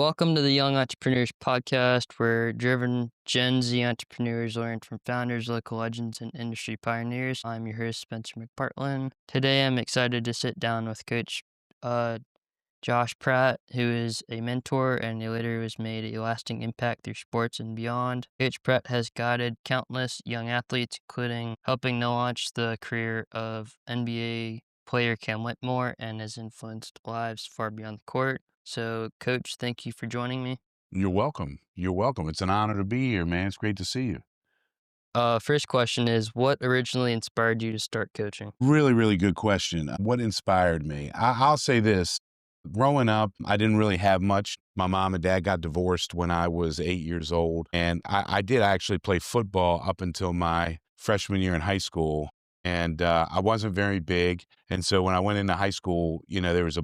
Welcome to the Young Entrepreneurs Podcast, where driven Gen Z entrepreneurs learn from founders, local legends, and industry pioneers. I'm your host, Spencer McPartland. Today, I'm excited to sit down with Coach Josh Pratt, who is a mentor and a leader who has made a lasting impact through sports and beyond. Coach Pratt has guided countless young athletes, including helping to launch the career of NBA player Cam Whitmore, and has influenced lives far beyond the court. So, Coach, thank you for joining me. You're welcome. You're welcome. It's an honor to be here, man. It's great to see you. First question is, what originally inspired you to start coaching? Really, really good question. What inspired me? I'll say this. Growing up, I didn't really have much. My mom and dad got divorced when I was 8 years old. And I did actually play football up until my freshman year in high school. And I wasn't very big. And so when I went into high school, there was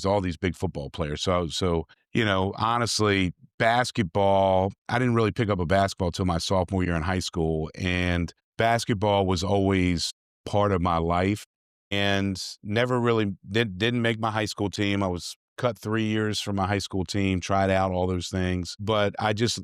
all these big football players. Honestly, basketball, I didn't really pick up a basketball till my sophomore year in high school. And basketball was always part of my life and never really didn't make my high school team. I was cut 3 years from my high school team, tried out all those things. But I just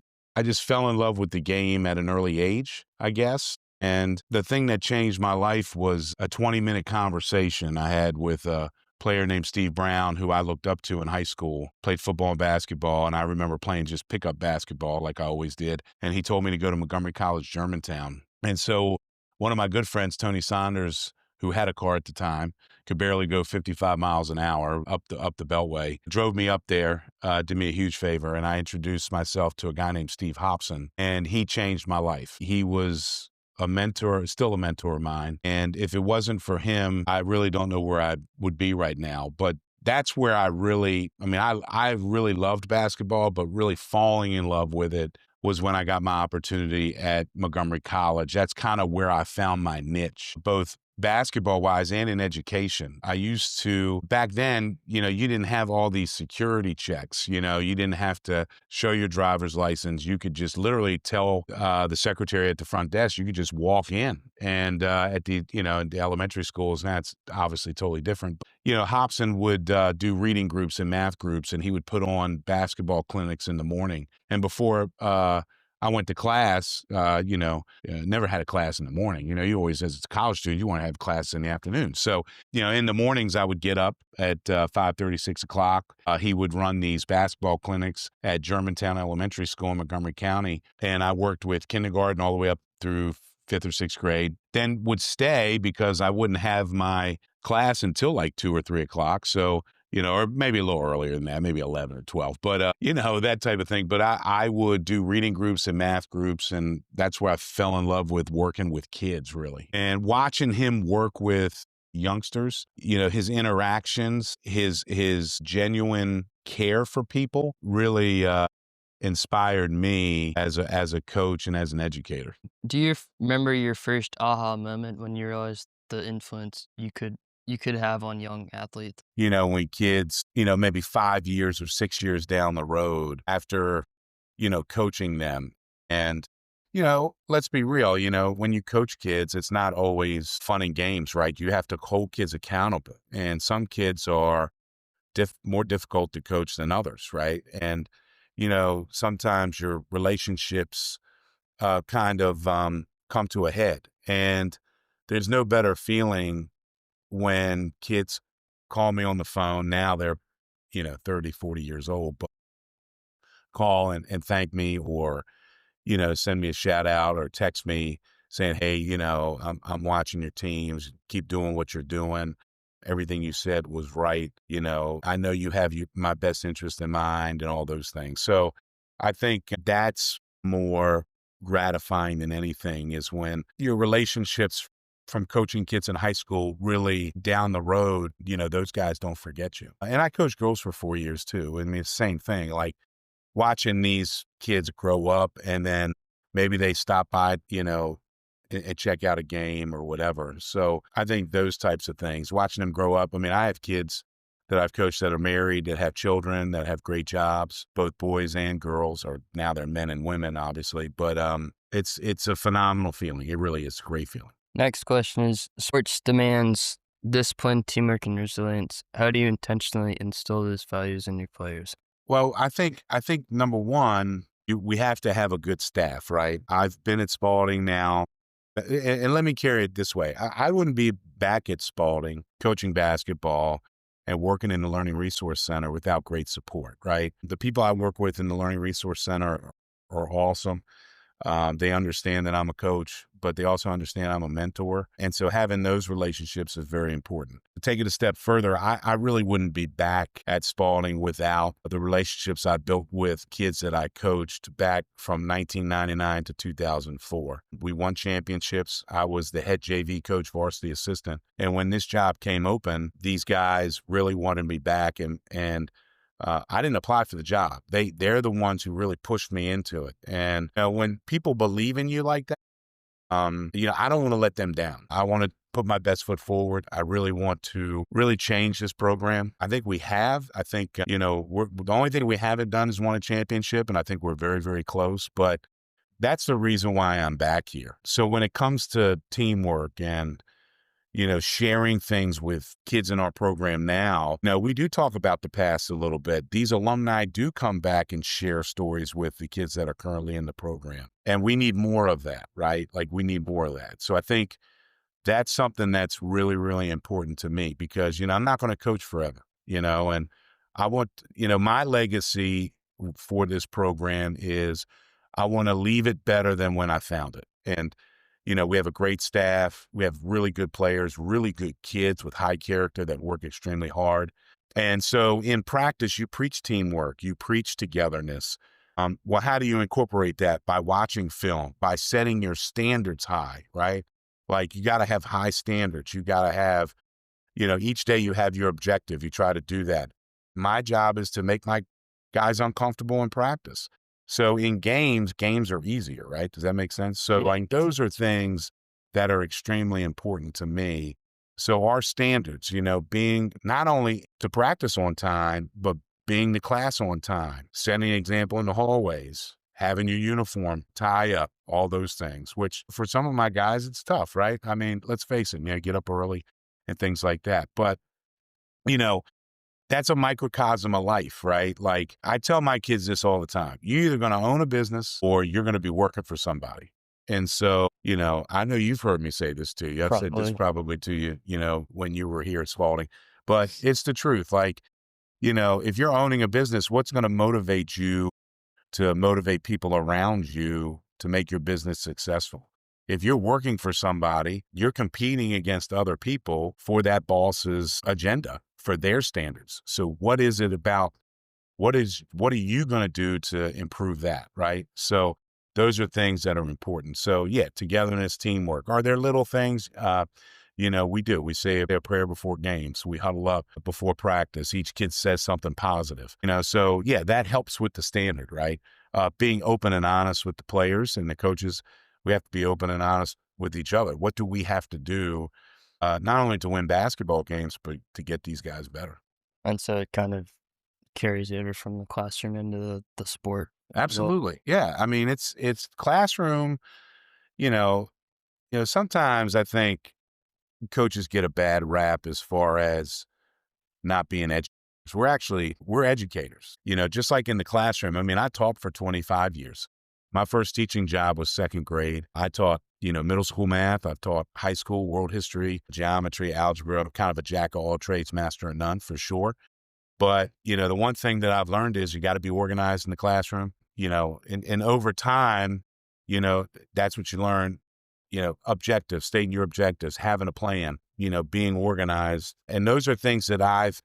fell in love with the game at an early age, I guess. And the thing that changed my life was a 20-minute conversation I had with a player named Steve Brown, who I looked up to in high school, played football and basketball. And I remember playing just pickup basketball like I always did. And he told me to go to Montgomery College, Germantown. And so one of my good friends, Tony Saunders, who had a car at the time, could barely go 55 miles an hour up the Beltway, drove me up there, did me a huge favor. And I introduced myself to a guy named Steve Hobson, and he changed my life. He was a mentor, still a mentor of mine. And if it wasn't for him, I really don't know where I would be right now. But that's where I really loved basketball, but really falling in love with it was when I got my opportunity at Montgomery College. That's kind of where I found my niche, both basketball-wise and in education. I used to, back then, you didn't have all these security checks. You didn't have to show your driver's license. You could just literally tell the secretary at the front desk, you could just walk in. And at the elementary schools, that's obviously totally different. Hobson would do reading groups and math groups, and he would put on basketball clinics in the morning. And before I went to class, never had a class in the morning. You always, as a college student, you want to have class in the afternoon. So, in the mornings, I would get up at 5:30, 6 o'clock. He would run these basketball clinics at Germantown Elementary School in Montgomery County. And I worked with kindergarten all the way up through 5th or 6th grade, then would stay because I wouldn't have my class until like 2 or 3 o'clock. So, or maybe a little earlier than that, maybe 11 or 12, but, that type of thing. But I would do reading groups and math groups, and that's where I fell in love with working with kids, really. And watching him work with youngsters, his interactions, his genuine care for people really inspired me as a coach and as an educator. Do you remember your first aha moment when you realized the influence you could have on young athletes? When kids, maybe 5 years or 6 years down the road after, coaching them. And, let's be real, when you coach kids, it's not always fun and games, right? You have to hold kids accountable. And some kids are more difficult to coach than others, right? And, sometimes your relationships kind of come to a head. And there's no better feeling when kids call me on the phone. Now they're, 30, 40 years old, but call and thank me, or, send me a shout out or text me saying, hey, I'm watching your teams. Keep doing what you're doing. Everything you said was right. I know you have my best interest in mind and all those things. So I think that's more gratifying than anything, is when your relationships from coaching kids in high school really down the road, those guys don't forget you. And I coached girls for 4 years too. I mean, it's the same thing, like watching these kids grow up and then maybe they stop by, and check out a game or whatever. So I think those types of things, watching them grow up. I mean, I have kids that I've coached that are married, that have children, that have great jobs, both boys and girls, or now they're men and women, obviously. But it's a phenomenal feeling. It really is a great feeling. Next question is, sports demands discipline, teamwork, and resilience. How do you intentionally instill those values in your players? Well, I think number one, we have to have a good staff, right? I've been at Spalding now, and let me carry it this way: I wouldn't be back at Spalding coaching basketball and working in the Learning Resource Center without great support, right? The people I work with in the Learning Resource Center are awesome. They understand that I'm a coach, but they also understand I'm a mentor. And so having those relationships is very important. To take it a step further, I really wouldn't be back at Spalding without the relationships I built with kids that I coached back from 1999 to 2004. We won championships. I was the head JV coach, varsity assistant. And when this job came open, these guys really wanted me back, and I didn't apply for the job. They're the ones who really pushed me into it. And when people believe in you like that, I don't want to let them down. I want to put my best foot forward. I really want to really change this program. I think we have. I think the only thing we haven't done is won a championship, and I think we're very, very close. But that's the reason why I'm back here. So when it comes to teamwork and sharing things with kids in our program now. Now, we do talk about the past a little bit. These alumni do come back and share stories with the kids that are currently in the program. And we need more of that, right? Like, we need more of that. So I think that's something that's really, really important to me because, I'm not going to coach forever, and I want, my legacy for this program is I want to leave it better than when I found it. And we have a great staff. We have really good players, really good kids with high character that work extremely hard. And so in practice, you preach teamwork, you preach togetherness. Well, how do you incorporate that? By watching film, by setting your standards high, right? Like, you got to have high standards. You got to have, each day you have your objective. You try to do that. My job is to make my guys uncomfortable in practice. So in games are easier, right? Does that make sense? So like, those are things that are extremely important to me. So our standards, being not only to practice on time, but being to class on time, setting an example in the hallways, having your uniform, tie up, all those things, which for some of my guys, it's tough, right? I mean, let's face it, get up early and things like that. But, that's a microcosm of life, right? Like, I tell my kids this all the time. You're either going to own a business or you're going to be working for somebody. And so, I know you've heard me say this to you. I've said this probably to you, when you were here at Spalding, but it's the truth. Like, if you're owning a business, what's going to motivate you to motivate people around you to make your business successful? If you're working for somebody, you're competing against other people for that boss's agenda, for their standards. So what is it about? What are you going to do to improve that? Right. So those are things that are important. So yeah, togetherness, teamwork. Are there little things? We do. We say a prayer before games. We huddle up before practice. Each kid says something positive. So yeah, that helps with the standard, right? Being open and honest with the players and the coaches. We have to be open and honest with each other. What do we have to do, not only to win basketball games, but to get these guys better? And so it kind of carries over from the classroom into the sport. Absolutely. Yeah. I mean, it's classroom, sometimes I think coaches get a bad rap as far as not being educators. We're educators, just like in the classroom. I mean, I taught for 25 years. My first teaching job was second grade. I taught, middle school math. I've taught high school world history, geometry, algebra. I'm kind of a jack of all trades, master of none for sure. But, the one thing that I've learned is you got to be organized in the classroom, and over time, that's what you learn, objectives, stating your objectives, having a plan, being organized. And those are things that I've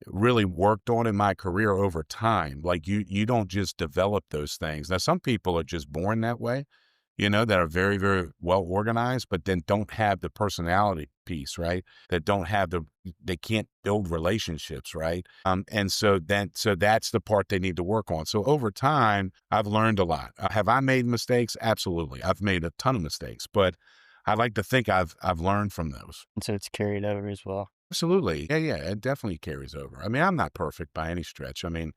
really worked on in my career over time. Like, you don't just develop those things. Now, some people are just born that way, that are very, very well organized, but then don't have the personality piece, right? That don't have they can't build relationships, right? And so that's the part they need to work on. So over time, I've learned a lot. Have I made mistakes? Absolutely. I've made a ton of mistakes, but I like to think I've learned from those. And so it's carried over as well. Absolutely. Yeah, it definitely carries over. I mean, I'm not perfect by any stretch. I mean,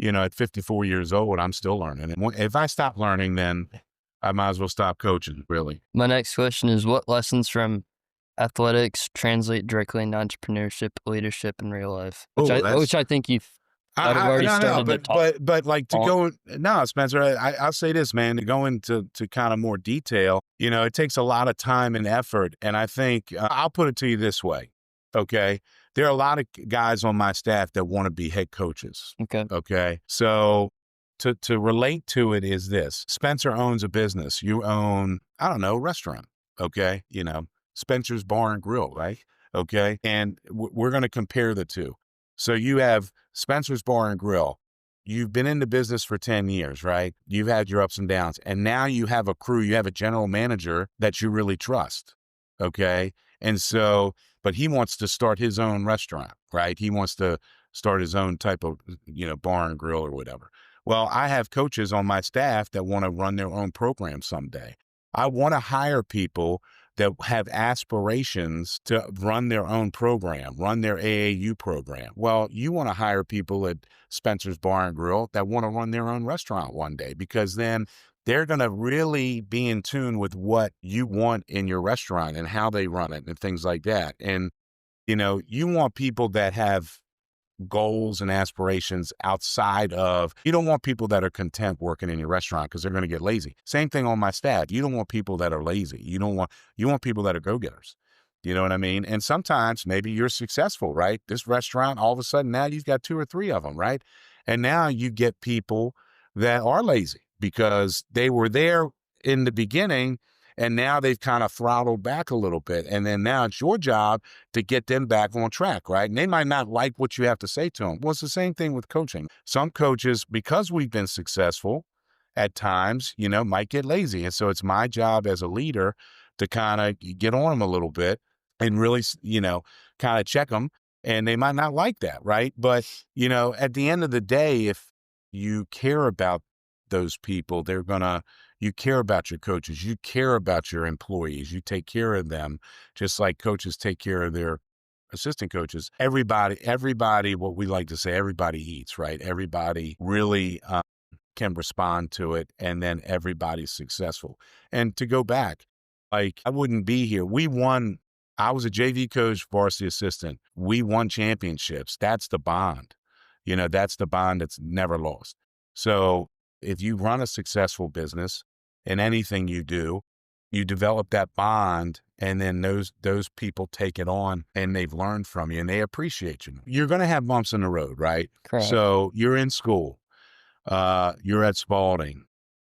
at 54 years old, I'm still learning. And if I stop learning, then I might as well stop coaching, really. My next question is, what lessons from athletics translate directly into entrepreneurship, leadership in real life? Which I think you've I'd have already No, started the talk. but like to go, no, Spencer, I'll say this, man, to go into kind of more detail, it takes a lot of time and effort. And I think I'll put it to you this way. Okay. There are a lot of guys on my staff that want to be head coaches. Okay. Okay. So to relate to it is this: Spencer owns a business. You own, I don't know, a restaurant. Okay. Spencer's Bar and Grill, right? Okay. And we're going to compare the two. So you have Spencer's Bar and Grill. You've been in the business for 10 years, right? You've had your ups and downs. And now you have a crew, you have a general manager that you really trust. Okay. And so, but he wants to start his own restaurant, right? He wants to start his own type of, bar and grill or whatever. Well, I have coaches on my staff that want to run their own program someday. I want to hire people that have aspirations to run their own program, run their AAU program. Well, you want to hire people at Spencer's Bar and Grill that want to run their own restaurant one day, because then they're going to really be in tune with what you want in your restaurant and how they run it and things like that. And, you want people that have goals and aspirations outside of, you don't want people that are content working in your restaurant because they're going to get lazy. Same thing on my staff. You don't want people that are lazy. You want people that are go-getters. You know what I mean? And sometimes maybe you're successful, right? This restaurant, all of a sudden now you've got 2 or 3 of them, right? And now you get people that are lazy because they were there in the beginning and now they've kind of throttled back a little bit. And then now it's your job to get them back on track, right? And they might not like what you have to say to them. Well, it's the same thing with coaching. Some coaches, because we've been successful at times, might get lazy. And so it's my job as a leader to kind of get on them a little bit and really, kind of check them. And they might not like that, right? But, at the end of the day, if you care about those people, you care about your coaches, you care about your employees, you take care of them, just like coaches take care of their assistant coaches. Everybody, what we like to say, everybody eats, right? Everybody really can respond to it, and then everybody's successful. And to go back, like, I wouldn't be here. I was a JV coach, varsity assistant. We won championships. That's the bond. That's the bond that's never lost. So if you run a successful business in anything you do, you develop that bond, and then those people take it on and they've learned from you and they appreciate you. You're going to have bumps in the road, right? Correct. So you're in school, you're at Spalding,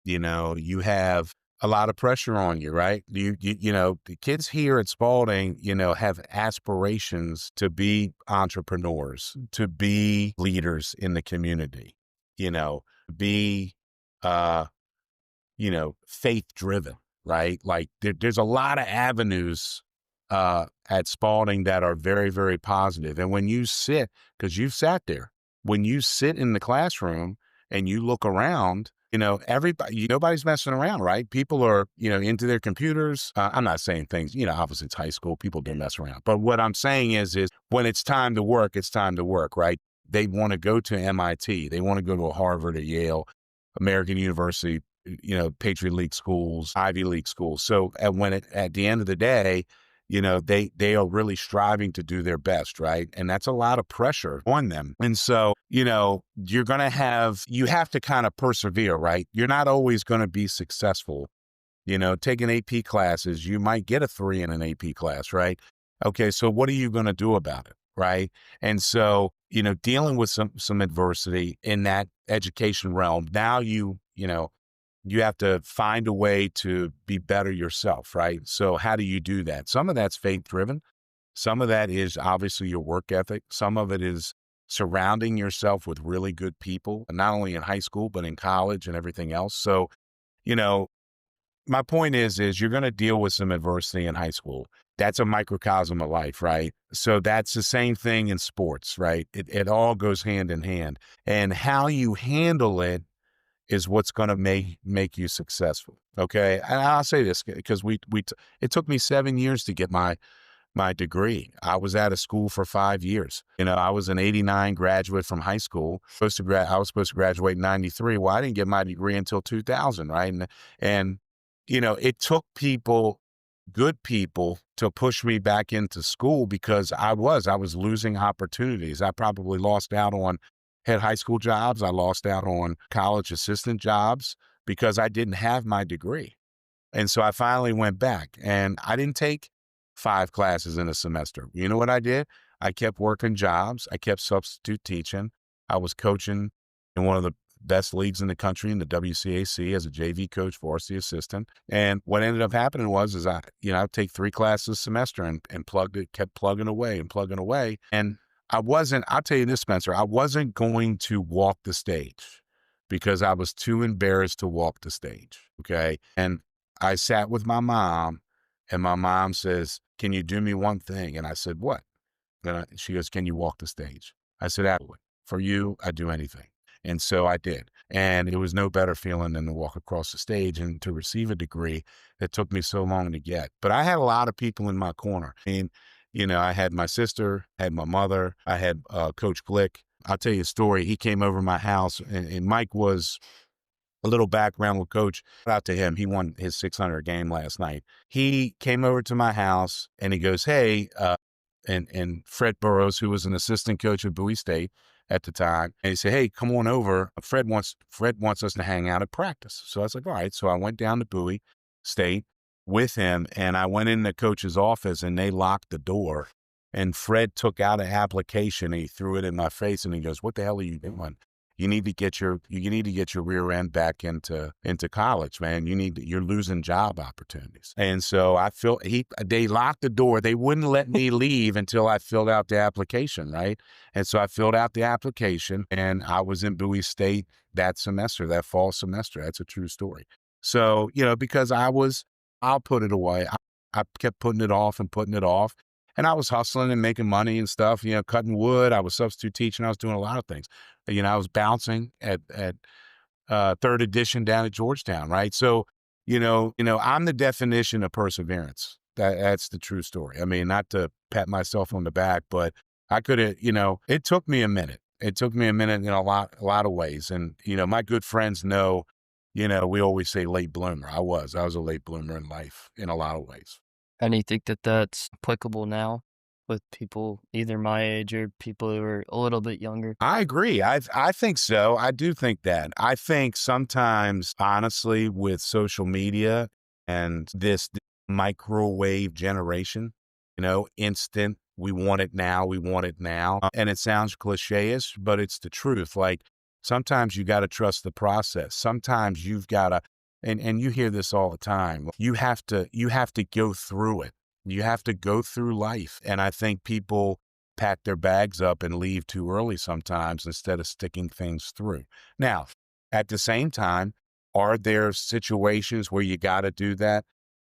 you have a lot of pressure on you, right? The kids here at Spalding, have aspirations to be entrepreneurs, to be leaders in the community, be, faith driven, right? Like there's a lot of avenues, at Spalding that are very, very positive. And when you because you've sat there, when you sit in the classroom and you look around, everybody, nobody's messing around, right? People are, into their computers. I'm not saying things, obviously it's high school, people do mess around. But what I'm saying is when it's time to work, it's time to work, right? They want to go to MIT. They want to go to a Harvard or Yale, American University, Patriot League schools, Ivy League schools. So at the end of the day, they are really striving to do their best, right? And that's a lot of pressure on them. And so, you have to kind of persevere, right? You're not always going to be successful. Taking AP classes, you might get a 3 in an AP class, right? Okay, so what are you going to do about it, right? And so, dealing with some adversity in that education realm, now you have to find a way to be better yourself, right? So how do you do that? Some of that's faith driven. Some of that is obviously your work ethic. Some of it is surrounding yourself with really good people, not only in high school, but in college and everything else. So, my point is you're going to deal with some adversity in high school. That's a microcosm of life, right? So that's the same thing in sports, right? It all goes hand in hand. And how you handle it is what's going to make you successful. Okay. And I'll say this because it took me 7 years to get my degree. I was out of school for 5 years. I was an 89 graduate from high school. I was supposed to graduate in 93. Well, I didn't get my degree until 2000. Right. And it took good people to push me back into school because I was losing opportunities. I probably lost out on had high school jobs. I lost out on college assistant jobs because I didn't have my degree. And so I finally went back and I didn't take 5 classes in a semester. You know what I did? I kept working jobs. I kept substitute teaching. I was coaching in one of the best leagues in the country in the WCAC as a JV coach, varsity assistant. And what ended up happening is I'd take 3 classes a semester and kept plugging away and plugging away. And I'll tell you this, Spencer, I wasn't going to walk the stage because I was too embarrassed to walk the stage. Okay. And I sat with my mom and my mom says, "Can you do me one thing?" And I said, "What?" And she goes, "Can you walk the stage?" I said, "Absolutely. For you, I'd do anything." And so I did. And it was no better feeling than to walk across the stage and to receive a degree that took me so long to get. But I had a lot of people in my corner. I mean, I had my sister, had my mother, I had Coach Glick. I'll tell you a story. He came over my house and Mike was a little background with Coach. Shout out to him. He won his 600 game last night. He came over to my house and he goes, "Hey," and Fred Burrows, who was an assistant coach at Bowie State at the time, and he said, "Hey, come on over. Fred wants us to hang out at practice." So I was like, "All right." So I went down to Bowie State with him, and I went in the coach's office, and they locked the door. And Fred took out an application, and he threw it in my face, and he goes, "What the hell are you doing? You need to get your rear end back into college, man. You're losing job opportunities." And so they locked the door. They wouldn't let me leave until I filled out the application, right? And so I filled out the application and I was in Bowie State that fall semester. That's a true story. So, because I'll put it away. I kept putting it off and putting it off. And I was hustling and making money and stuff, cutting wood. I was substitute teaching. I was doing a lot of things. I was bouncing at third edition down at Georgetown, right? So, I'm the definition of perseverance. That's the true story. I mean, not to pat myself on the back, but I could have, it took me a minute. It took me a minute in a lot of ways. And, my good friends know, we always say late bloomer. I was a late bloomer in life in a lot of ways. And you think that that's applicable now with people either my age or people who are a little bit younger? I agree. I think so. I do think that. I think sometimes, honestly, with social media and this microwave generation, instant, we want it now, we want it now. And it sounds cliche-ish, but it's the truth. Like sometimes you got to trust the process. Sometimes you've got to, and you hear this all the time. You have to go through it. You have to go through life. And I think people pack their bags up and leave too early sometimes instead of sticking things through. Now, at the same time, are there situations where you got to do that?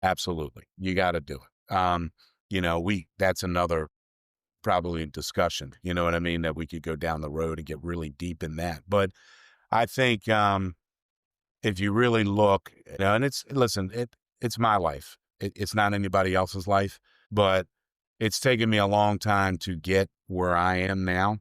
Absolutely. You got to do it. That's another probably discussion, you know what I mean, that we could go down the road and get really deep in that. But I think, if you really look, and it's my life. It's not anybody else's life, but it's taken me a long time to get where I am now.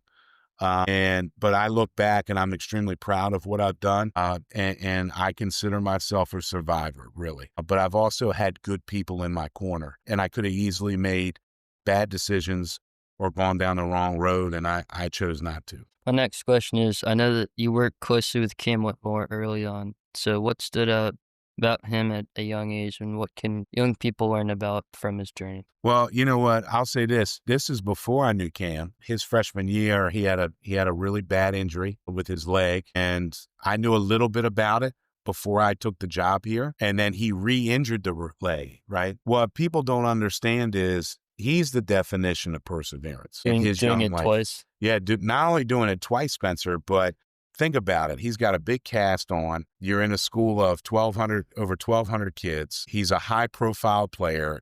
But I look back and I'm extremely proud of what I've done. And I consider myself a survivor, really. But I've also had good people in my corner, and I could have easily made bad decisions or gone down the wrong road, and I chose not to. My next question is, I know that you worked closely with Cam Whitmore early on. So what stood out about him at a young age, and what can young people learn about from his journey? Well, you know what? I'll say this. This is before I knew Cam. His freshman year, he had a really bad injury with his leg, and I knew a little bit about it before I took the job here. And then he re-injured the leg, right? What people don't understand is he's the definition of perseverance in his Doing young it life. twice. Yeah, not only doing it twice, Spencer, but think about it. He's got a big cast on. You're in a school of over 1,200 kids. He's a high-profile player.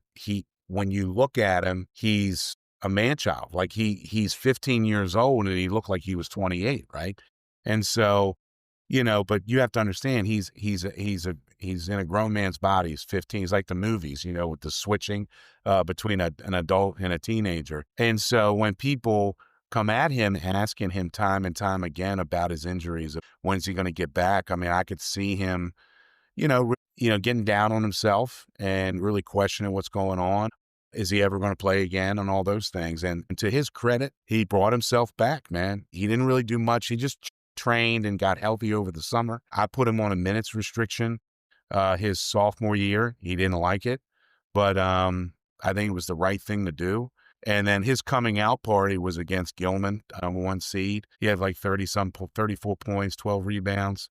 When you look at him, he's a man-child. Like he's 15 years old, and he looked like he was 28, right? And so, but you have to understand, he's in a grown man's body. He's 15. He's like the movies, with the switching between an adult and a teenager. And so when people come at him asking him time and time again about his injuries, when's he going to get back? I mean, I could see him, getting down on himself and really questioning what's going on. Is he ever going to play again and all those things? And to his credit, he brought himself back, man. He didn't really do much. He just trained and got healthy over the summer. I put him on a minutes restriction his sophomore year. He didn't like it, but I think it was the right thing to do. And then his coming out party was against Gilman, number one seed. He had like 34 points, 12 rebounds.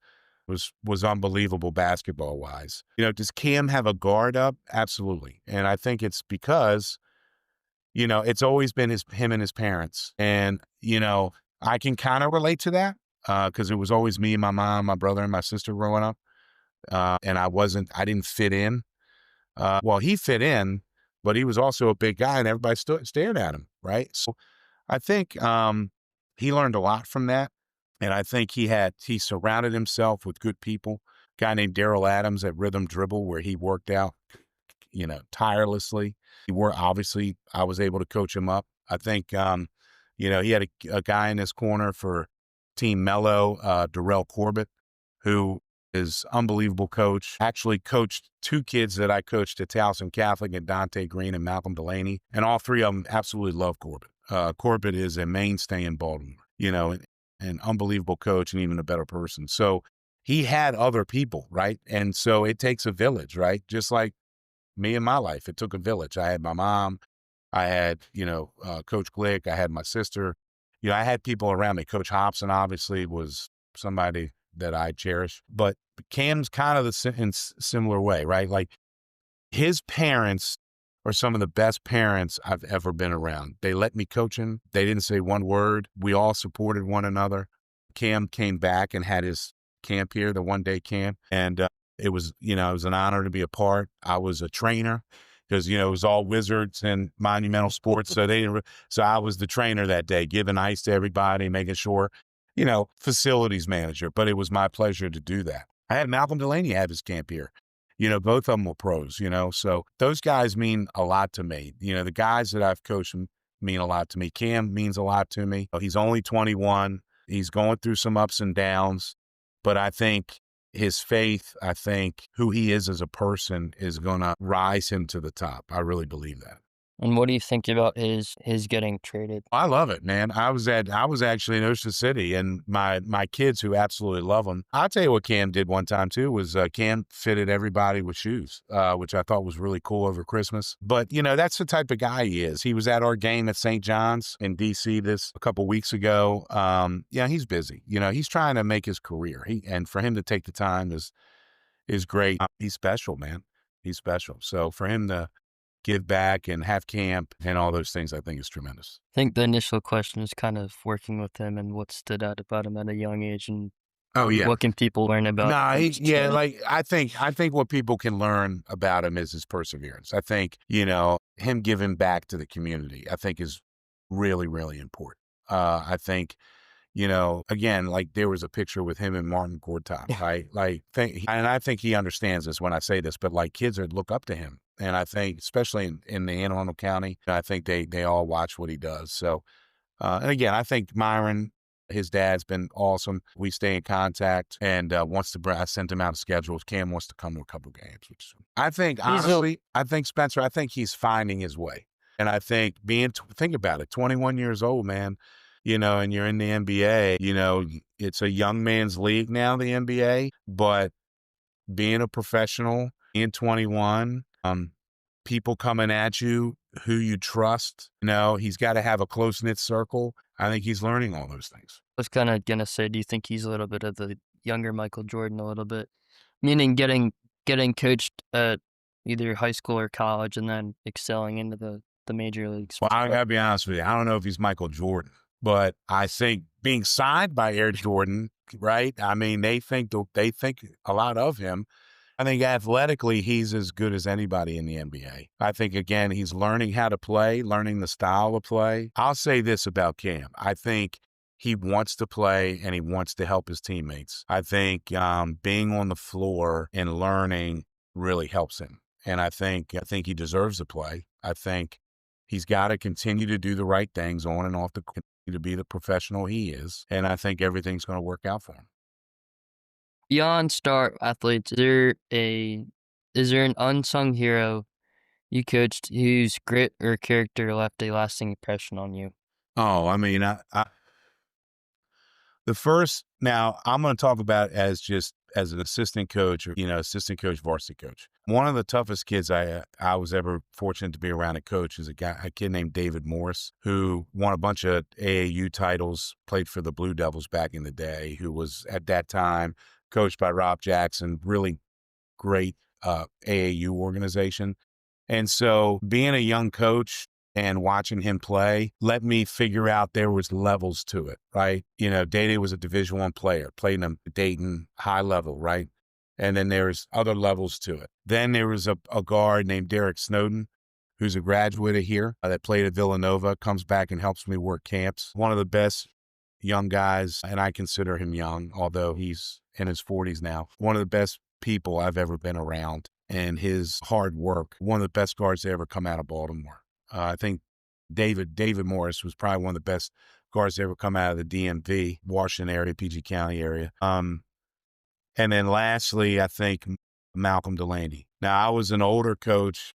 Was unbelievable basketball wise. Does Cam have a guard up? Absolutely. And I think it's because, it's always been him and his parents. And, I can kind of relate to that because it was always me and my mom, my brother and my sister growing up. And I didn't fit in. Well, he fit in, but he was also a big guy and everybody stared at him. Right. So I think he learned a lot from that. And I think he surrounded himself with good people. A guy named Daryl Adams at Rhythm Dribble, where he worked out, tirelessly. Obviously, I was able to coach him up. I think, he had a guy in his corner for Team Mello, Darrell Corbett, who is unbelievable coach. Actually coached two kids that I coached at Towson Catholic, and Dante Green and Malcolm Delaney. And all three of them absolutely love Corbett. Corbett is a mainstay in Baltimore, an unbelievable coach and even a better person. So he had other people, right? And so it takes a village, right? Just like me in my life, it took a village. I had my mom, I had, Coach Glick, I had my sister, I had people around me. Coach Hobson obviously was somebody that I cherish, but Cam's kind of in similar way, right? Like his parents are some of the best parents I've ever been around. They let me coach him. They didn't say one word. We all supported one another. Cam came back and had his camp here, the one-day camp. And it was an honor to be a part. I was a trainer because, it was all wizards and monumental sports. So I was the trainer that day, giving ice to everybody, making sure, facilities manager. But it was my pleasure to do that. I had Malcolm Delaney have his camp here. Both of them were pros, so those guys mean a lot to me. The guys that I've coached mean a lot to me. Cam means a lot to me. He's only 21. He's going through some ups and downs, but I think his faith, I think who he is as a person is going to rise him to the top. I really believe that. And what do you think about his getting traded? I love it, man. I was actually in Ocean City, and my kids who absolutely love him. I'll tell you what Cam did one time too was Cam fitted everybody with shoes, which I thought was really cool over Christmas. But that's the type of guy he is. He was at our game at St. John's in DC a couple weeks ago. He's busy. He's trying to make his career. And for him to take the time is great. He's special, man. He's special. So for him to give back and have camp and all those things, I think is tremendous. I think the initial question is kind of working with him and what stood out about him at a young age, and what can people learn about? I think what people can learn about him is his perseverance. I think, him giving back to the community, I think is really, really important. I think, again, like there was a picture with him and Martin Gortat, right? And I think he understands this when I say this, but like kids look up to him. And I think, especially in the Anne Arundel County, I think they all watch what he does. So, and again, I think Myron, his dad's been awesome. We stay in contact, and I sent him out a schedule. Cam wants to come to a couple games, which I think, honestly, Spencer, I think he's finding his way. And I think think about it, 21 years old, man, and you're in the NBA, it's a young man's league now, the NBA, but being a professional in 21, people coming at you who you trust, he's got to have a close-knit circle. I think he's learning all those things. I was kind of going to say, do you think he's a little bit of the younger Michael Jordan a little bit? Meaning getting coached at either high school or college and then excelling into the major leagues. Well, I gotta be honest with you. I don't know if he's Michael Jordan, but I think being signed by Air Jordan, right? I mean, they think a lot of him. I think athletically, he's as good as anybody in the NBA. I think, again, he's learning how to play, learning the style of play. I'll say this about Cam. I think he wants to play and he wants to help his teammates. I think being on the floor and learning really helps him. And I think he deserves to play. I think he's got to continue to do the right things on and off the court to be the professional he is. And I think everything's going to work out for him. Beyond star athletes, is there an unsung hero you coached whose grit or character left a lasting impression on you? Oh, I mean, the first now I'm going to talk about as just as an assistant coach or, assistant coach, varsity coach. One of the toughest kids I was ever fortunate to be around to coach is a kid named David Morris, who won a bunch of AAU titles, played for the Blue Devils back in the day, who was at that time coached by Rob Jackson, really great AAU organization. And so being a young coach and watching him play let me figure out there was levels to it, right? Day was a Division I player, played in Dayton high level, right? And then there's other levels to it. Then there was a guard named Derek Snowden, who's a graduate of here that played at Villanova, comes back and helps me work camps. One of the best young guys, and I consider him young, although he's in his 40s now. One of the best people I've ever been around, and his hard work. One of the best guards to ever come out of Baltimore. I think David Morris was probably one of the best guards to ever come out of the DMV, Washington area, PG County area. And then lastly, I think Malcolm Delaney. Now, I was an older coach,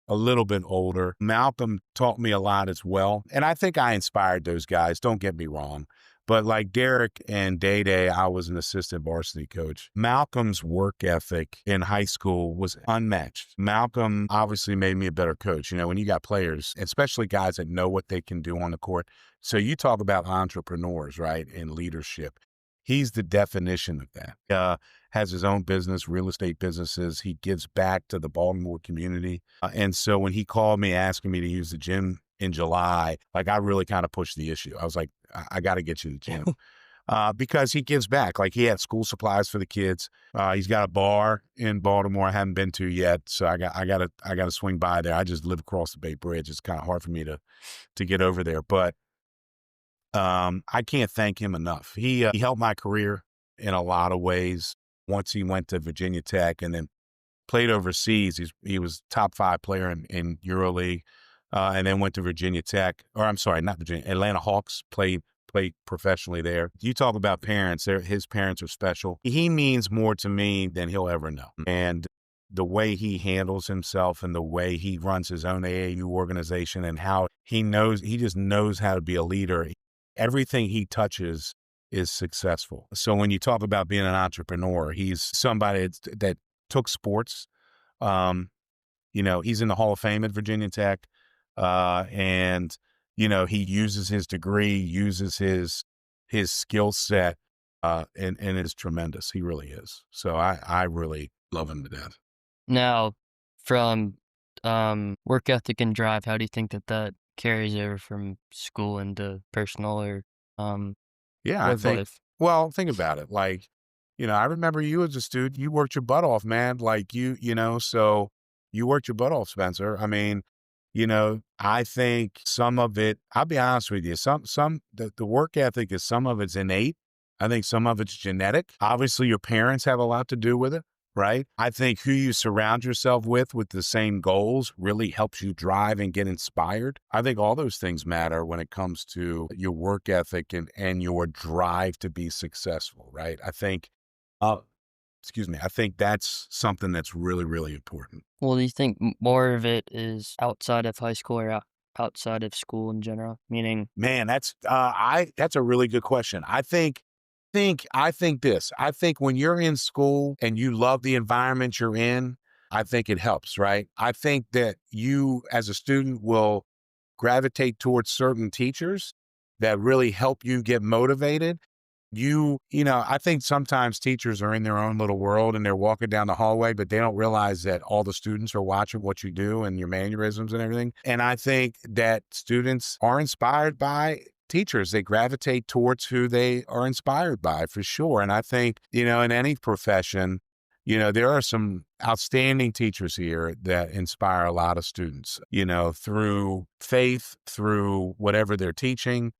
a little bit older. Malcolm taught me a lot as well. And I think I inspired those guys. Don't get me wrong. But like Derek and Day, I was an assistant varsity coach. Malcolm's work ethic in high school was unmatched. Malcolm obviously made me a better coach. When you got players, especially guys that know what they can do on the court. So you talk about entrepreneurs, right, and leadership. He's the definition of that. Has his own business, real estate businesses. He gives back to the Baltimore community. And so when he called me asking me to use the gym in July, like I really kind of pushed the issue. I was like, I got to get you the gym because he gives back. Like he had school supplies for the kids. He's got a bar in Baltimore I haven't been to yet, so I got to swing by there. I just live across the Bay Bridge. It's kind of hard for me to get over there, but I can't thank him enough. He helped my career in a lot of ways. Once he went to Virginia Tech and then played overseas. He was top 5 player in EuroLeague, and then went to Virginia Tech, or I'm sorry, not Virginia, Atlanta Hawks, played professionally there. You talk about parents, his parents are special. He means more to me than he'll ever know. And the way he handles himself and the way he runs his own AAU organization and how he just knows how to be a leader. Everything he touches is successful. So when you talk about being an entrepreneur, he's somebody that took sports. He's in the Hall of Fame at Virginia Tech. And he uses his degree, uses his skill set, and is tremendous. He really is. So I really love him to death. Now, from work ethic and drive, how do you think that carries over from school into personal or Yeah, work life? well, think about it. Like, I remember you as a student, you worked your butt off, man. Like so you worked your butt off, Spencer. I mean, I think some of it, I'll be honest with you, the work ethic is some of it's innate. I think some of it's genetic. Obviously, your parents have a lot to do with it, right? I think who you surround yourself with the same goals really helps you drive and get inspired. I think all those things matter when it comes to your work ethic and your drive to be successful, right? I think, I think that's something that's really, really important. Well, do you think more of it is outside of high school or outside of school in general? Meaning, Man, that's a really good question. I think this. I think when you're in school and you love the environment you're in, I think it helps, right? I think that you as a student will gravitate towards certain teachers that really help you get motivated. I think sometimes teachers are in their own little world and they're walking down the hallway, but they don't realize that all the students are watching what you do and your mannerisms and everything. And I think that students are inspired by teachers. They gravitate towards who they are inspired by for sure. And I think, in any profession, there are some outstanding teachers here that inspire a lot of students, through faith, through whatever they're teaching,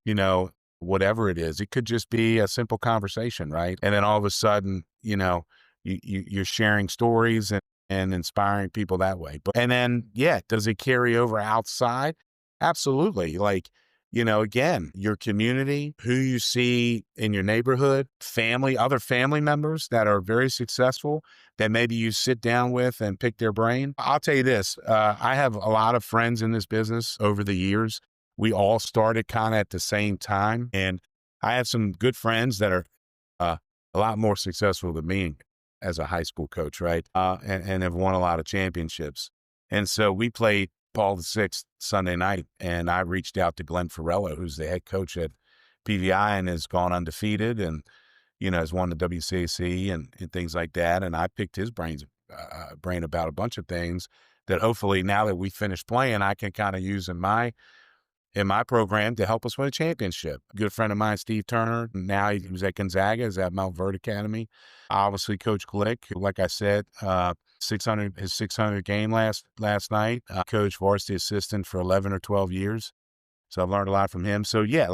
whatever it is. It could just be a simple conversation, right? And then all of a sudden, you're sharing stories and inspiring people that way. And then, yeah, does it carry over outside? Absolutely. Like, again, your community, who you see in your neighborhood, family, other family members that are very successful that maybe you sit down with and pick their brain. I'll tell you this, I have a lot of friends in this business over the years. We all started kind of at the same time. And I have some good friends that are uh, a lot more successful than me as a high school coach, right? And have won a lot of championships. And so we played Paul VI Sunday night, and I reached out to Glenn Farello, who's the head coach at PVI and has gone undefeated and, has won the WCAC and things like that. And I picked his brain about a bunch of things that hopefully now that we finished playing, I can kind of use in my program to help us win a championship. A good friend of mine, Steve Turner, now he was at Gonzaga, is at Mount Verde Academy. Obviously, Coach Glick, like I said, 600 game last night. Coach varsity assistant for 11 or 12 years. So I've learned a lot from him. So yeah,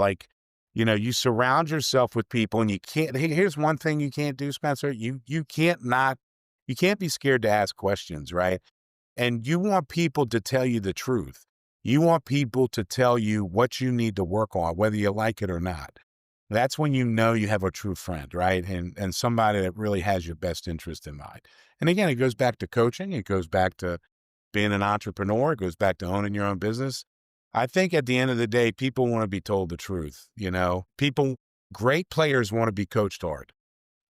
you surround yourself with people, and you can't. Here's one thing you can't do, Spencer. You can't be scared to ask questions, right? And you want people to tell you the truth. You want people to tell you what you need to work on, whether you like it or not. That's when you know you have a true friend, right? And somebody that really has your best interest in mind. And again, it goes back to coaching. It goes back to being an entrepreneur. It goes back to owning your own business. I think at the end of the day, people want to be told the truth. Great players want to be coached hard.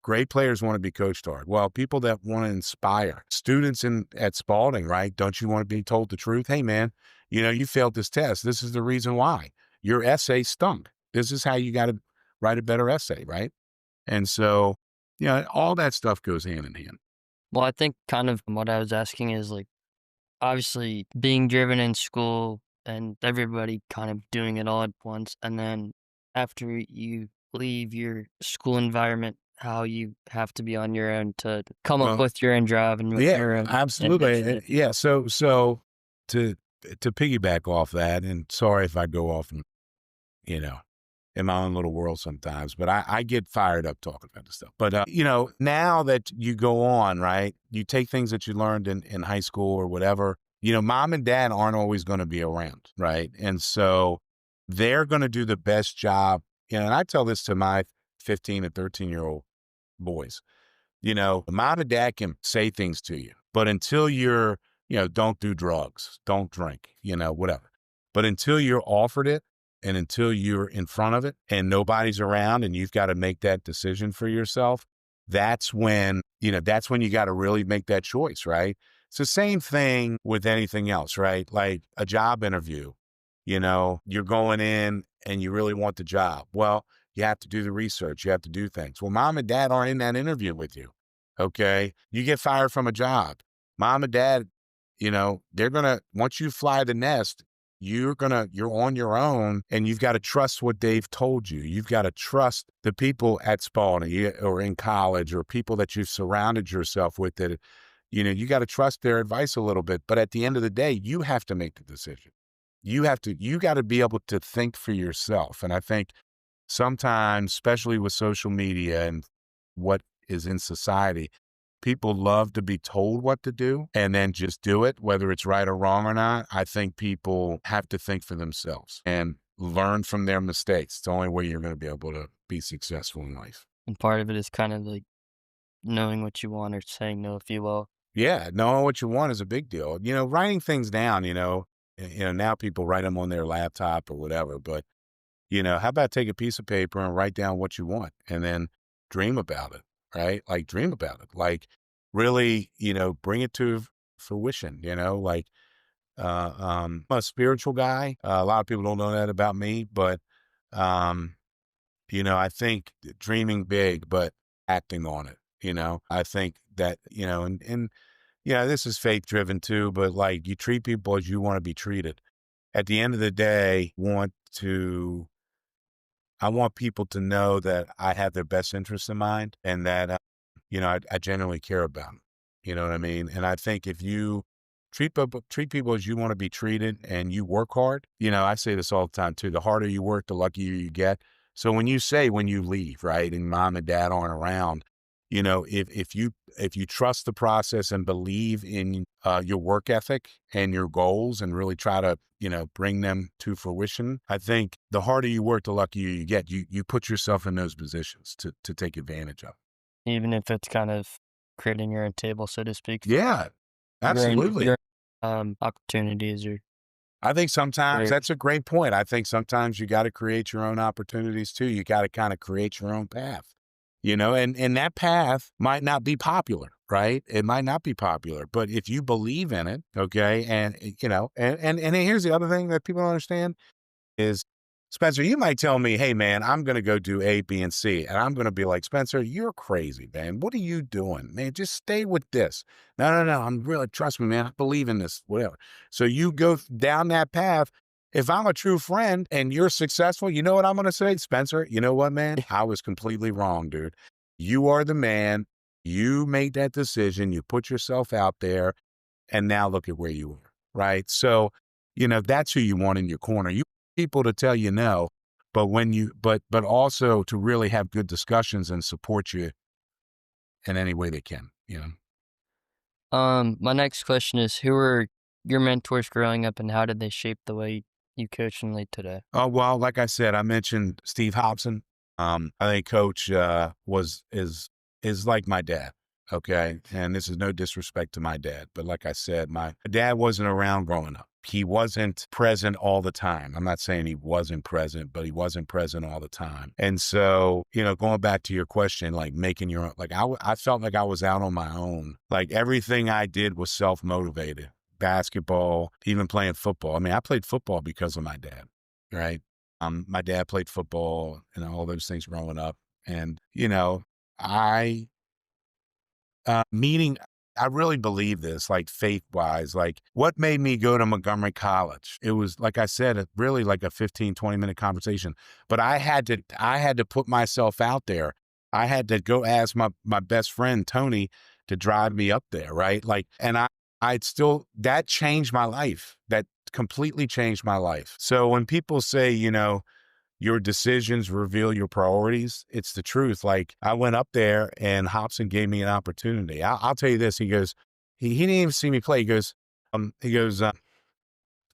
Great players want to be coached hard. Well, people that want to inspire students at Spalding, right? Don't you want to be told the truth? Hey, man, you failed this test. This is the reason why. Your essay stunk. This is how you got to write a better essay, right? And so, all that stuff goes hand in hand. Well, I think kind of what I was asking is like, obviously being driven in school and everybody kind of doing it all at once. And then after you leave your school environment, how you have to be on your own to come up Well, with your own drive and with yeah, your own absolutely. initiative. Yeah. So to piggyback off that, and sorry if I go off and, in my own little world sometimes, but I get fired up talking about this stuff. But, now that you go on, right, you take things that you learned in high school or whatever, mom and dad aren't always going to be around, right? And so they're going to do the best job. And I tell this to my 15 and 13-year-old boys, mom and dad can say things to you, but until you're, don't do drugs, don't drink, whatever. But until you're offered it, and until you're in front of it and nobody's around and you've got to make that decision for yourself, that's when you got to really make that choice, right? It's the same thing with anything else, right? Like a job interview, you're going in and you really want the job. Well, you have to do the research. You have to do things. Well, mom and dad aren't in that interview with you. Okay. You get fired from a job. Mom and dad, they're going to, once you fly the nest, you're on your own, and you've got to trust what they've told you. You've got to trust the people at Spalding or in college or people that you've surrounded yourself with that, you got to trust their advice a little bit. But at the end of the day, you have to make the decision. You got to be able to think for yourself. And I think sometimes, especially with social media and what is in society, people love to be told what to do and then just do it, whether it's right or wrong or not. I think people have to think for themselves and learn from their mistakes. It's the only way you're going to be able to be successful in life. And part of it is kind of like knowing what you want or saying no if you will. Yeah, knowing what you want is a big deal. Writing things down, now people write them on their laptop or whatever, but how about take a piece of paper and write down what you want and then dream about it, right? Like dream about it, like really, bring it to fruition, I'm a spiritual guy. A lot of people don't know that about me, but, I think dreaming big, but acting on it, I think that, and this is faith driven too, but like you treat people as you want to be treated. At the end of the day, I want people to know that I have their best interests in mind and that, I genuinely care about them. You know what I mean? And I think if you treat people as you want to be treated and you work hard, I say this all the time too, the harder you work, the luckier you get. So when you leave, right, and mom and dad aren't around, if you trust the process and believe in your work ethic and your goals and really try to bring them to fruition. I think the harder you work, the luckier you get. You put yourself in those positions to take advantage of. Even if it's kind of creating your own table, so to speak, Yeah, your absolutely. opportunities or I think sometimes where that's a great point. I think sometimes you got to create your own opportunities too. You got to kind of create your own path, and that path might not be popular, right? It might not be popular, but if you believe in it, okay, and and here's the other thing that people don't understand is, Spencer, you might tell me, hey, man, I'm going to go do A, B, and C. And I'm going to be like, Spencer, you're crazy, man. What are you doing? Man, just stay with this. No, no, no. I'm really, trust me, man. I believe in this, whatever. So you go down that path. If I'm a true friend and you're successful, you know what I'm going to say? Spencer, you know what, man? I was completely wrong, dude. You are the man. You made that decision. You put yourself out there. And now look at where you are, right? So, that's who you want in your corner. You want people to tell you no, but but also to really have good discussions and support you in any way they can. My next question is, who were your mentors growing up, and how did they shape the way you coach and lead today? Oh, well, like I said, I mentioned Steve Hobson. I think Coach is like my dad. Okay. And this is no disrespect to my dad, but like I said, my dad wasn't around growing up. He wasn't present all the time. I'm not saying he wasn't present, but he wasn't present all the time. And so, going back to your question, like making your own, like I felt like I was out on my own. Like everything I did was self-motivated. Basketball, even playing football. I mean, I played football because of my dad, right? My dad played football and all those things growing up. And, I meaning, I really believe this, like faith wise, like what made me go to Montgomery College? It was, like I said, really like a 15, 20-minute conversation, but I had to put myself out there. I had to go ask my best friend, Tony, to drive me up there. Right. Like, and that changed my life. That completely changed my life. So when people say, your decisions reveal your priorities, it's the truth. Like I went up there and Hobson gave me an opportunity. I'll tell you this. He goes, he didn't even see me play. He goes,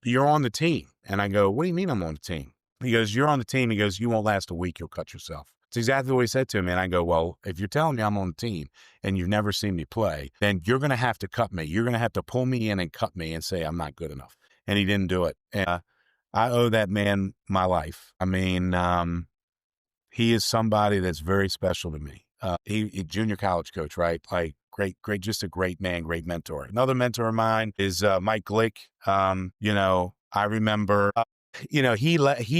you're on the team. And I go, what do you mean I'm on the team? He goes, you're on the team. He goes, you won't last a week. You'll cut yourself. It's exactly what he said to me. And I go, well, if you're telling me I'm on the team and you've never seen me play, then you're going to have to cut me. You're going to have to pull me in and cut me and say I'm not good enough. And he didn't do it. And I owe that man my life. I mean, he is somebody that's very special to me. He junior college coach, right? Like great, just a great man, great mentor. Another mentor of mine is Mike Glick. I remember, he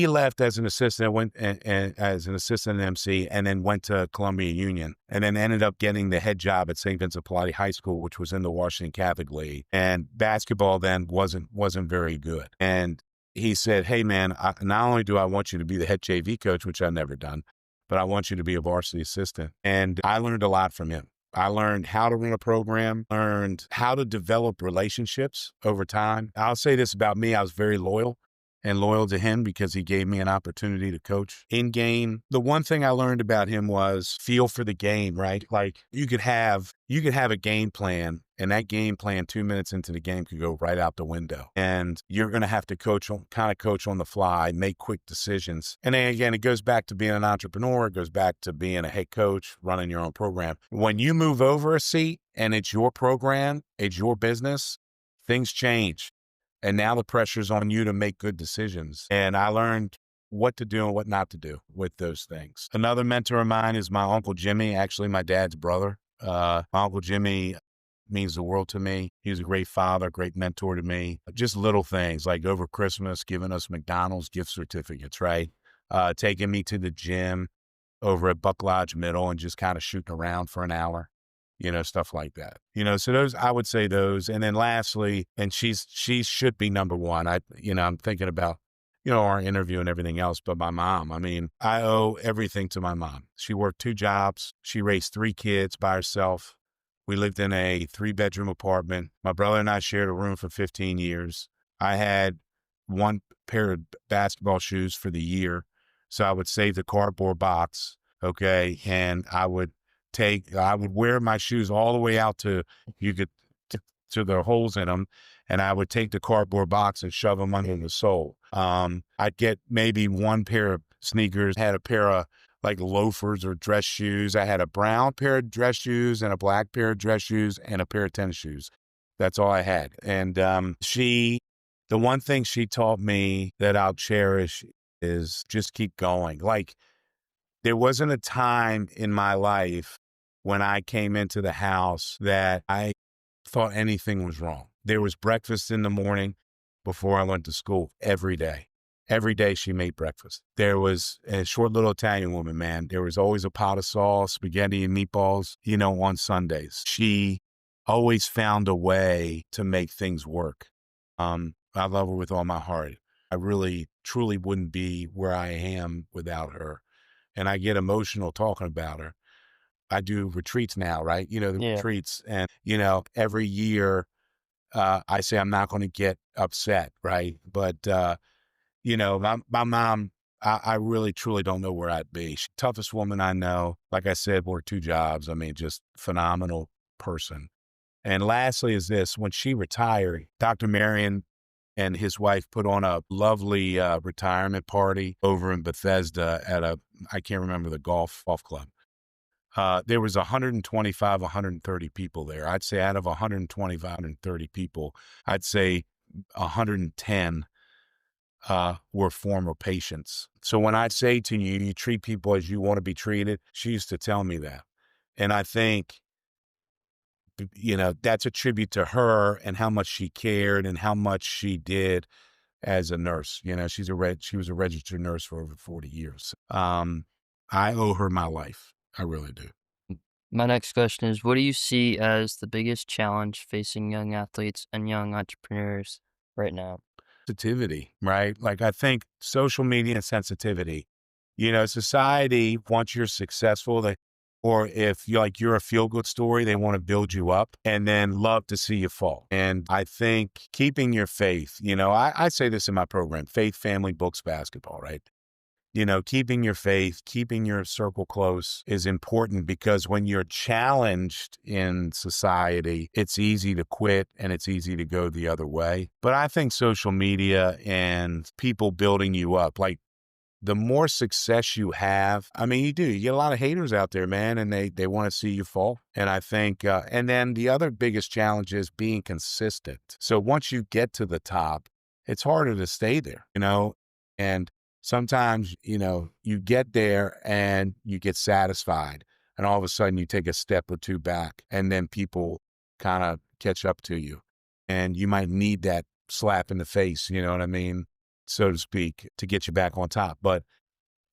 left as an assistant, went as an assistant MC, and then went to Columbia Union, and then ended up getting the head job at St. Vincent Pallotti High School, which was in the Washington Catholic League. And basketball then wasn't very good. And he said, hey, man, not only do I want you to be the head JV coach, which I've never done, but I want you to be a varsity assistant. And I learned a lot from him. I learned how to run a program, learned how to develop relationships over time. I'll say this about me. I was very loyal to him because he gave me an opportunity to coach in game. The one thing I learned about him was feel for the game, right? Like you could have a game plan, and that game plan 2 minutes into the game could go right out the window. And you're going to have to coach on the fly, make quick decisions. And then again, it goes back to being an entrepreneur. It goes back to being a head coach, running your own program. When you move over a seat and it's your program, it's your business, things change. And now the pressure's on you to make good decisions. And I learned what to do and what not to do with those things. Another mentor of mine is my Uncle Jimmy, actually my dad's brother. My Uncle Jimmy means the world to me. He was a great father, great mentor to me. Just little things like over Christmas, giving us McDonald's gift certificates, right? Taking me to the gym over at Buck Lodge Middle and just kind of shooting around for an hour. Stuff like that. So those, I would say those. And then lastly, and she should be number one. I'm thinking about, our interview and everything else, but my mom, I mean, I owe everything to my mom. She worked 2 jobs. She raised 3 kids by herself. We lived in a 3-bedroom apartment. My brother and I shared a room for 15 years. I had 1 pair of basketball shoes for the year. So I would save the cardboard box. Okay. And I would wear my shoes all the way out to the holes in them. and I would take the cardboard box and shove them under the sole. I'd get maybe one pair of sneakers, had a pair of like loafers or dress shoes. I had a brown pair of dress shoes and a black pair of dress shoes and a pair of tennis shoes. That's all I had. And the one thing she taught me that I'll cherish is just keep going. Like, there wasn't a time in my life when I came into the house that I thought anything was wrong. There was breakfast in the morning before I went to school every day. Every day she made breakfast. There was a short little Italian woman, man. There was always a pot of sauce, spaghetti and meatballs, on Sundays. She always found a way to make things work. I love her with all my heart. I really, truly wouldn't be where I am without her. And I get emotional talking about her. I do retreats now, right? The Yeah. retreats. And, every year I say I'm not going to get upset, right? But, my mom, I really, truly don't know where I'd be. She's the toughest woman I know. Like I said, worked 2 jobs. I mean, just phenomenal person. And lastly is this, when she retired, Dr. Marion and his wife put on a lovely retirement party over in Bethesda at I can't remember the golf club. There was 125, 130 people there. I'd say out of 125, 130 people, I'd say 110 were former patients. So when I say to you, you treat people as you want to be treated, she used to tell me that. And I think, that's a tribute to her and how much she cared and how much she did as a nurse. She was a registered nurse for over 40 years. I owe her my life. I really do. My next question is, what do you see as the biggest challenge facing young athletes and young entrepreneurs right now? Sensitivity, right? Like, I think social media and sensitivity, society, once you're successful, or if you're a feel good story, they want to build you up and then love to see you fall. And I think keeping your faith, I say this in my program, faith, family, books, basketball, right? Keeping your faith, keeping your circle close is important, because when you're challenged in society, it's easy to quit and it's easy to go the other way. But I think social media and people building you up, like, the more success you have, I mean, you get a lot of haters out there, man, and they want to see you fall. And I think, and then the other biggest challenge is being consistent. So once you get to the top, it's harder to stay there, and sometimes, you get there and you get satisfied, and all of a sudden you take a step or two back, and then people kind of catch up to you, and you might need that slap in the face, you know what I mean, so to speak, to get you back on top. But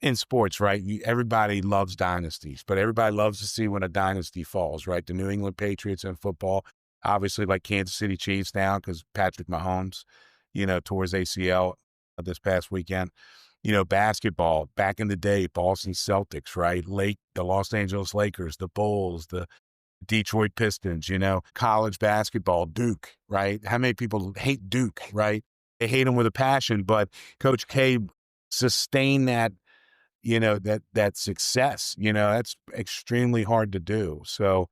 in sports, right, everybody loves dynasties, but everybody loves to see when a dynasty falls, right? The New England Patriots in football, obviously, like Kansas City Chiefs now, because Patrick Mahomes, tore his ACL this past weekend. Basketball, back in the day, Boston Celtics, right? The Los Angeles Lakers, the Bulls, the Detroit Pistons, college basketball, Duke, right? How many people hate Duke, right? They hate him with a passion, but Coach K sustained that, that success, that's extremely hard to do. So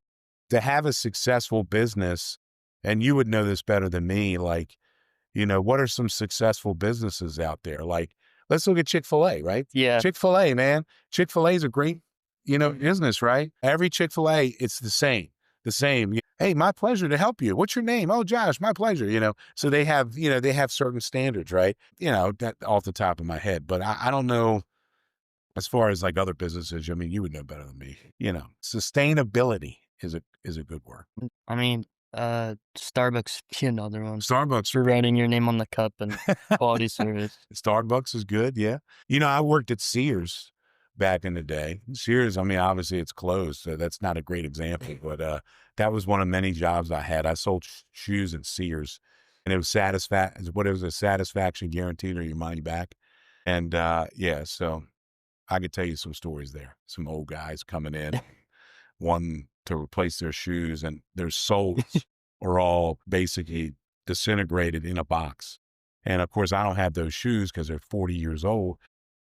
to have a successful business, and you would know this better than me, like, what are some successful businesses out there? Like, let's look at Chick-fil-A, right? Yeah. Chick-fil-A, man. Chick-fil-A is a great, business, right? Every Chick-fil-A, it's the same. The same. Hey, my pleasure to help you. What's your name? Oh, Josh, my pleasure. So they have, they have certain standards, right? That off the top of my head, but I don't know as far as like other businesses. I mean, you would know better than me. Sustainability is a good word. I mean, Starbucks would be another one Starbucks. for writing your name on the cup and quality service. Starbucks is good, yeah. I worked at Sears back in the day. Sears, I mean, obviously it's closed, so that's not a great example, but that was one of many jobs I had. I sold shoes at Sears, and it was a satisfaction guaranteed or your money back. And yeah, so I could tell you some stories there. Some old guys coming in, wanting to replace their shoes, and their soles are all basically disintegrated in a box. And of course, I don't have those shoes because they're 40 years old.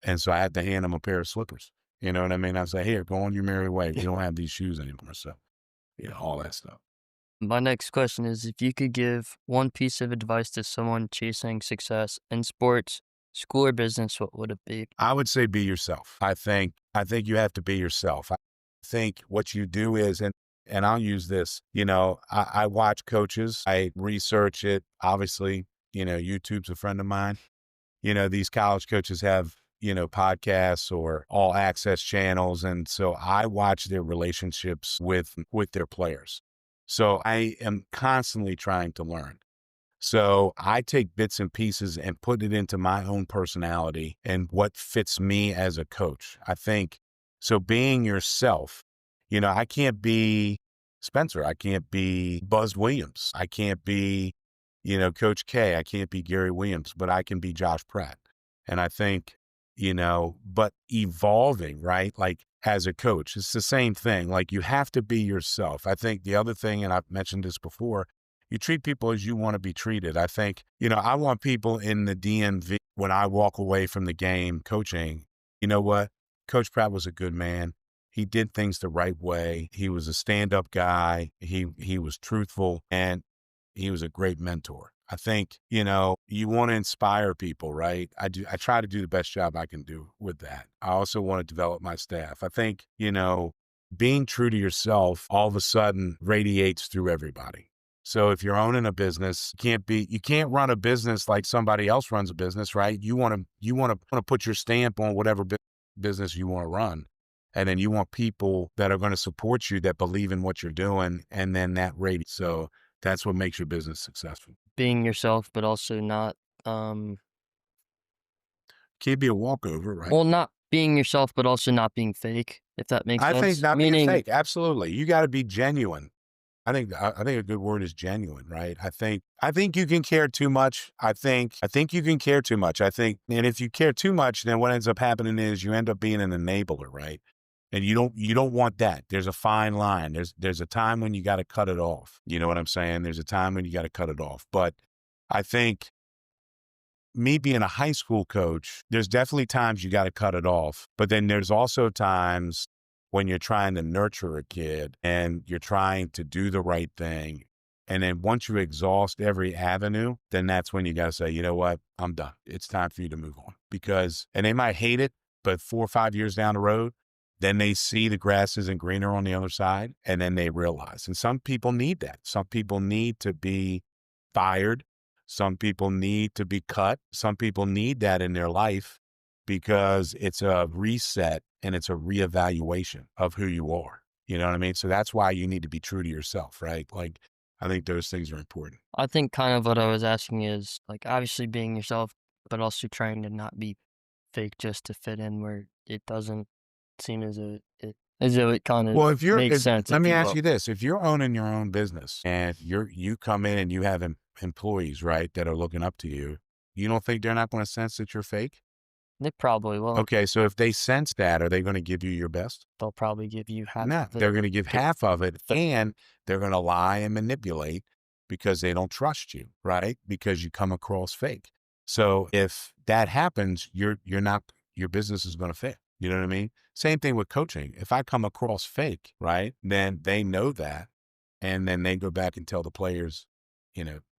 And so I had to hand them a pair of slippers. You know what I mean? I say, here, go on your merry way. We don't have these shoes anymore. So, all that stuff. My next question is if you could give one piece of advice to someone chasing success in sports, school, or business, what would it be? I would say be yourself. I think you have to be yourself. I think what you do is, and I'll use this, I watch coaches, I research it. Obviously, YouTube's a friend of mine. These college coaches have, podcasts or all access channels. And so I watch their relationships with their players. So I am constantly trying to learn. So I take bits and pieces and put it into my own personality and what fits me as a coach. I think so being yourself, I can't be Spencer. I can't be Buzz Williams. I can't be, Coach K. I can't be Gary Williams, but I can be Josh Pratt. And I think, but evolving, right? Like as a coach, it's the same thing. Like you have to be yourself. I think the other thing, and I've mentioned this before, you treat people as you want to be treated. I think, I want people in the DMV when I walk away from the game coaching, you know what? Coach Pratt was a good man. He did things the right way. He was a stand-up guy. He was truthful and he was a great mentor. I think, you want to inspire people, right? I try to do the best job I can do with that. I also want to develop my staff. I think, being true to yourself all of a sudden radiates through everybody. So if you're owning a business, you can't run a business like somebody else runs a business, right? You want to put your stamp on whatever business you want to run. And then you want people that are going to support you that believe in what you're doing. And then that radiates. So that's what makes your business successful. Being yourself, but also not, Can't be a walkover, right? well, not being yourself, but also not being fake, if that makes I think sense. not being Meaning, fake. Absolutely. You got to be genuine. I think a good word is genuine, right? I think you can care too much. I think you can care too much. And if you care too much, then what ends up happening is you end up being an enabler, right? And you don't want that. There's a fine line. There's a time when you got to cut it off. You know what I'm saying? There's a time when you got to cut it off. But I think me being a high school coach, there's definitely times you got to cut it off. But then there's also times when you're trying to nurture a kid and you're trying to do the right thing. And then once you exhaust every avenue, then that's when you got to say, you know what, I'm done. It's time for you to move on and they might hate it, but 4 or 5 years down the road, then they see the grass isn't greener on the other side. And then they realize, and some people need that. Some people need to be fired. Some people need to be cut. Some people need that in their life because it's a reset and it's a reevaluation of who you are. You know what I mean? So that's why you need to be true to yourself, right? Like, I think those things are important. I think kind of what I was asking is like obviously being yourself, but also trying to not be fake just to fit in where it doesn't seem as though it kind of Well, makes sense, let if me you ask will. you this: if you're owning your own business and you come in and you have employees, right, that are looking up to you, you don't think they're not going to sense that you're fake? They probably will. Okay, so if they sense that, are they going to give you your best? They'll probably give you half No, of it. they're going to give to half of it fit. and they're going to lie and manipulate because they don't trust you, right? Because you come across fake. So if that happens, your business is going to fail. You know what I mean? Same thing with coaching. If I come across fake, right, then they know that. And then they go back and tell the players,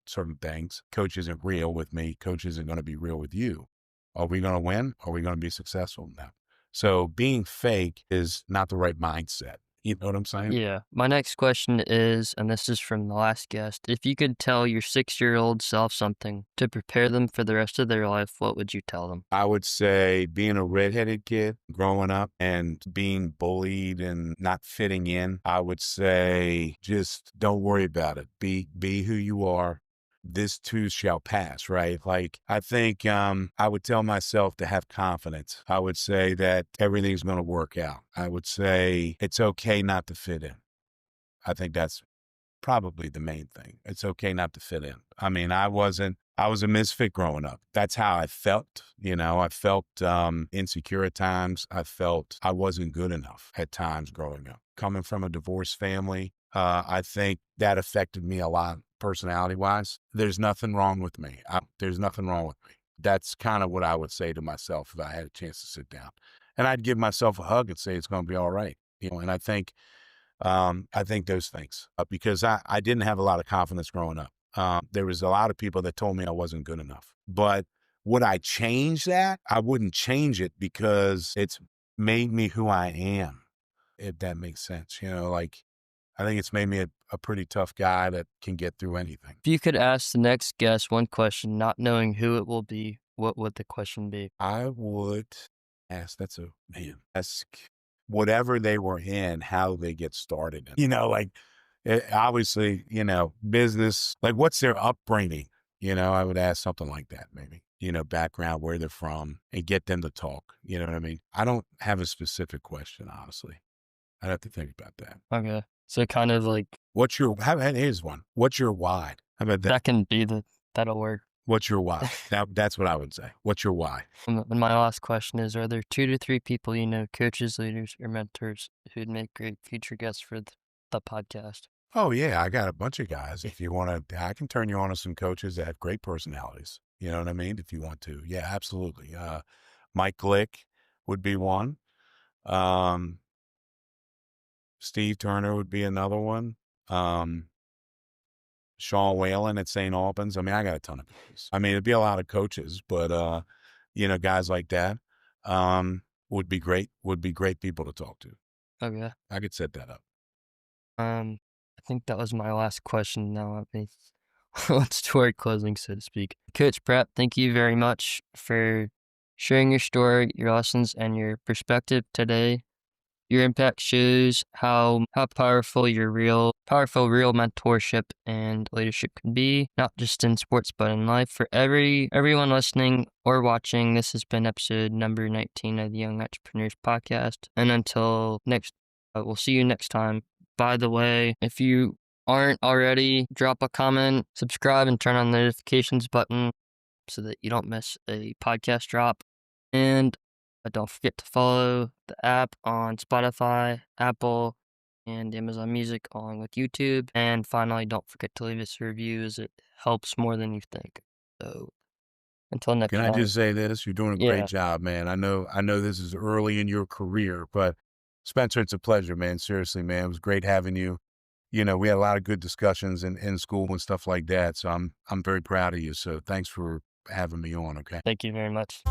certain things. Coach isn't real with me. Coach isn't going to be real with you. Are we going to win? Are we going to be successful? No. So being fake is not the right mindset. You know what I'm saying? Yeah. My next question is, and this is from the last guest, if you could tell your 6-year-old self something to prepare them for the rest of their life, what would you tell them? I would say being a redheaded kid growing up and being bullied and not fitting in, I would say just don't worry about it. Be who you are. This too shall pass, right? Like I think I would tell myself to have confidence. I would say that everything's going to work out. I would say it's okay not to fit in. I think that's probably the main thing. It's okay not to fit in. I mean, I was a misfit growing up. That's how I felt. I felt insecure at times. I felt I wasn't good enough at times growing up. Coming from a divorced family, I think that affected me a lot personality wise. There's nothing wrong with me. There's nothing wrong with me. That's kind of what I would say to myself if I had a chance to sit down. And I'd give myself a hug and say it's going to be all right. And I think I think those things because I didn't have a lot of confidence growing up. There was a lot of people that told me I wasn't good enough. But would I change that? I wouldn't change it because it's made me who I am, if that makes sense. Like I think it's made me a pretty tough guy that can get through anything. If you could ask the next guest one question, not knowing who it will be, what would the question be? I would ask whatever they were in, how they get started. Like obviously, business, like what's their upbringing? I would ask something like that, maybe, background, where they're from, and get them to talk. You know what I mean? I don't have a specific question, honestly. I'd have to think about that. Okay. So kind of like Here's one. What's your why? How about that? that can be that'll work. What's your why? That's what I would say. What's your why? And my last question is, are there 2 to 3 people coaches, leaders, or mentors who'd make great future guests for the podcast? Oh yeah, I got a bunch of guys. If you want to, I can turn you on to some coaches that have great personalities. You know what I mean? If you want to, yeah, absolutely. Mike Glick would be one. Steve Turner would be another one. Sean Whalen at St. Albans. I mean, I got a ton of guys. I mean, it'd be a lot of coaches, but guys like that would be great. Would be great people to talk to. Okay. I could set that up. I think that was my last question. Now let's do our closing, so to speak. Coach Pratt, thank you very much for sharing your story, your lessons, and your perspective today. Your impact shows how powerful real mentorship and leadership can be, not just in sports but in life. For everyone listening or watching, this has been episode number 19 of the Young Entrepreneurs Podcast. And until next, we'll see you next time. By the way, if you aren't already, drop a comment, subscribe, and turn on the notifications button so that you don't miss a podcast drop. And don't forget to follow the app on Spotify, Apple, and Amazon Music, along with YouTube. And finally, don't forget to leave us a review, as it helps more than you think. So until next Can time. I just say this? You're doing a great job, man. I know this is early in your career, but Spencer, it's a pleasure, man. Seriously, man. It was great having you. We had a lot of good discussions in school and stuff like that. So I'm very proud of you. So thanks for having me on. Okay. Thank you very much.